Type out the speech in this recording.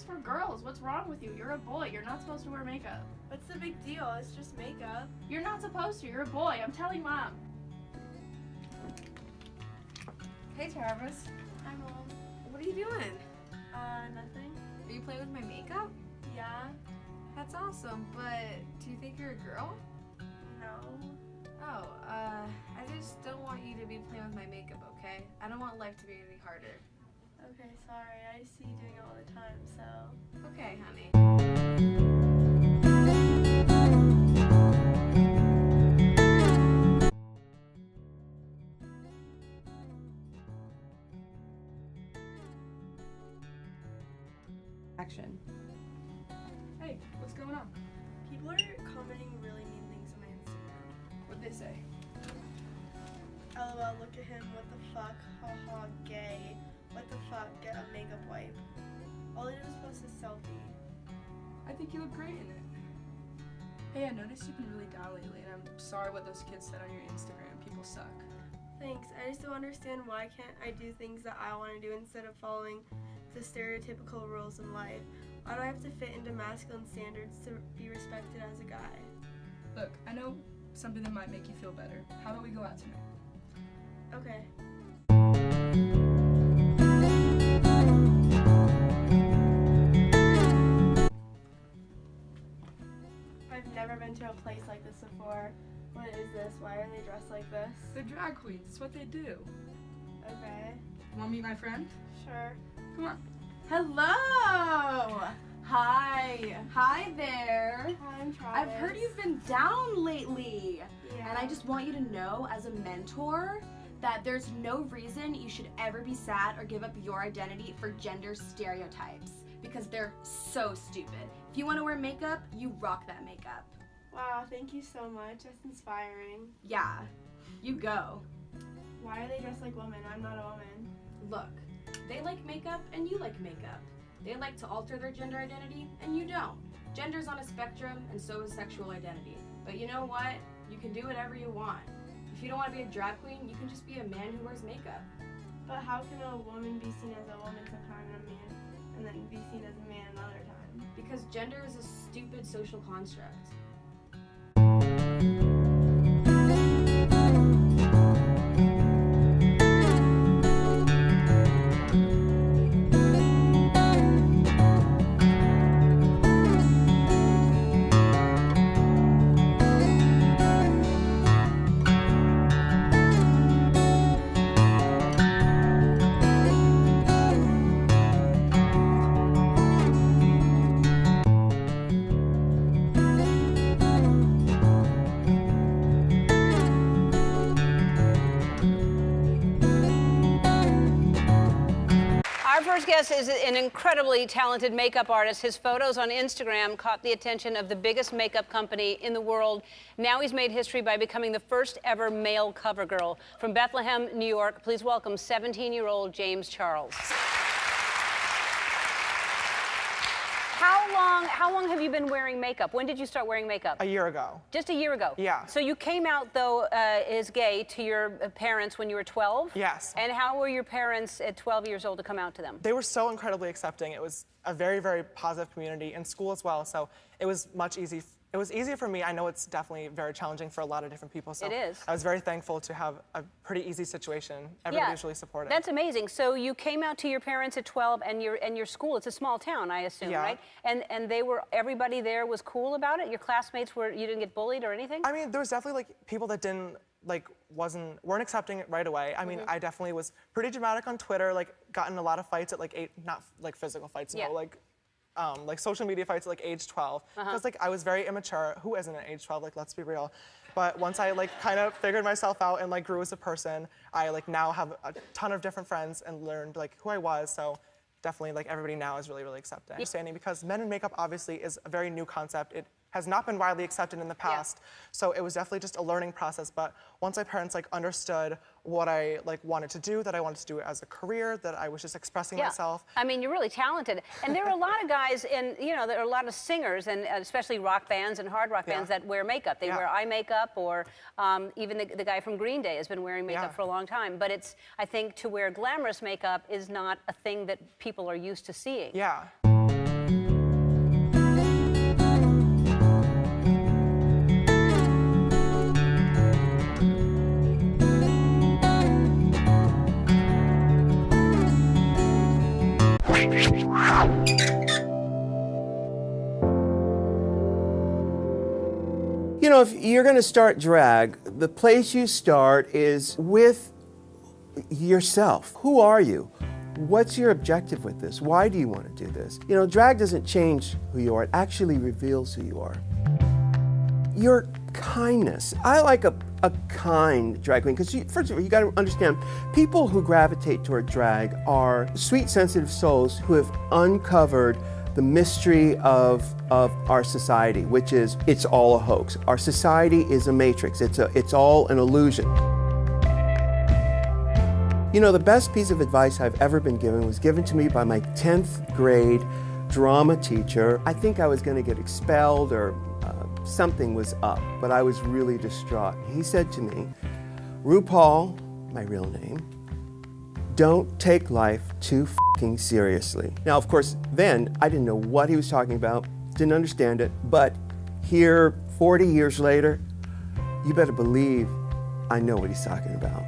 for girls. What's wrong with you? You're a boy. You're not supposed to wear makeup. What's the big deal? It's just makeup. You're not supposed to. You're a boy. I'm telling Mom. Hey, Travis. Hi, Mom. What are you doing? Nothing. Are you playing with my makeup? Yeah? That's awesome, but do you think you're a girl? No. Oh, I just don't want you to be playing with my makeup, okay? I don't want life to be any harder. Okay, sorry. I see you doing it all the time, so... Okay, honey. Action. Hey, what's going on? People are commenting really mean things on my Instagram. What'd they say? LOL, look at him. What the fuck? Haha, gay. What the fuck? Get a makeup wipe. All he did was post a selfie. I think you look great in it. Hey, I noticed you've been really down lately, and I'm sorry what those kids said on your Instagram. People suck. Thanks. I just don't understand why can't I do things that I want to do instead of following the stereotypical rules in life. Why do I have to fit into masculine standards to be respected as a guy? Look, I know something that might make you feel better. How about we go out tonight? Okay. I've never been to a place like this before. What is this? Why are they dressed like this? They're drag queens. It's what they do. Okay. Want to meet my friend? Sure. Come on. Hello! Hi. Hi there. Hi, I'm Travis. I've heard you've been down lately. Yeah. And I just want you to know, as a mentor, that there's no reason you should ever be sad or give up your identity for gender stereotypes, because they're so stupid. If you want to wear makeup, you rock that makeup. Wow, thank you so much. That's inspiring. Yeah, you go. Why are they dressed like women? I'm not a woman. Look, they like makeup and you like makeup. They like to alter their gender identity and you don't. Gender's on a spectrum and so is sexual identity. But you know what? You can do whatever you want. If you don't want to be a drag queen, you can just be a man who wears makeup. But how can a woman be seen as a woman sometime and a man, and then be seen as a man another time? Because gender is a stupid social construct. Our first guest is an incredibly talented makeup artist. His photos on Instagram caught the attention of the biggest makeup company in the world. Now he's made history by becoming the first ever male cover girl. From Bethlehem, New York, please welcome 17-year-old James Charles. How long have you been wearing makeup? When did you start wearing makeup? A year ago. Just a year ago? Yeah. So you came out, though, as gay to your parents when you were 12? Yes. And how were your parents at 12 years old to come out to them? They were so incredibly accepting. It was a very, very positive community in school as well, so it was It was easier for me. I know it's definitely very challenging for a lot of different people. So It is. I was very thankful to have a pretty easy situation. Everybody was really supportive. That's amazing. So you came out to your parents at 12, and your school, it's a small town, I assume, Yeah. right? And everybody there was cool about it? Your classmates you didn't get bullied or anything? I mean, there was definitely like people that weren't accepting it right away. I mean, I definitely was pretty dramatic on Twitter, like got in a lot of fights at like not like physical fights, Yeah. no, like social media fights at like age 12. Because like I was very immature. Who isn't at age 12? Like, let's be real. But once I like kind of figured myself out and like grew as a person, I like now have a ton of different friends and learned like who I was. So definitely like everybody now is really, really accepting. Understanding, because men in makeup obviously is a very new concept. It has not been widely accepted in the past. So it was definitely just a learning process. But once my parents like understood what I like wanted to do, that I wanted to do it as a career, that I was just expressing myself. I mean, you're really talented. And there are a lot of guys, and there are a lot of singers, and especially rock bands and hard rock bands that wear makeup. They wear eye makeup, or even the guy from Green Day has been wearing makeup for a long time. But I think to wear glamorous makeup is not a thing that people are used to seeing. Yeah. You know, if you're going to start drag, the place you start is with yourself. Who are you? What's your objective with this? Why do you want to do this? You know, drag doesn't change who you are, it actually reveals who you are. Your kindness. I like a kind drag queen because, first of all, you got to understand, people who gravitate toward drag are sweet, sensitive souls who have uncovered the mystery of our society, which is it's all a hoax. Our society is a matrix. It's all an illusion. You know, the best piece of advice I've ever been given was given to me by my 10th grade drama teacher. I think I was going to get expelled or something was up, but I was really distraught. He said to me, RuPaul, my real name, don't take life too f***ing seriously. Now, of course, then I didn't know what he was talking about, didn't understand it, but here, 40 years later, you better believe I know what he's talking about.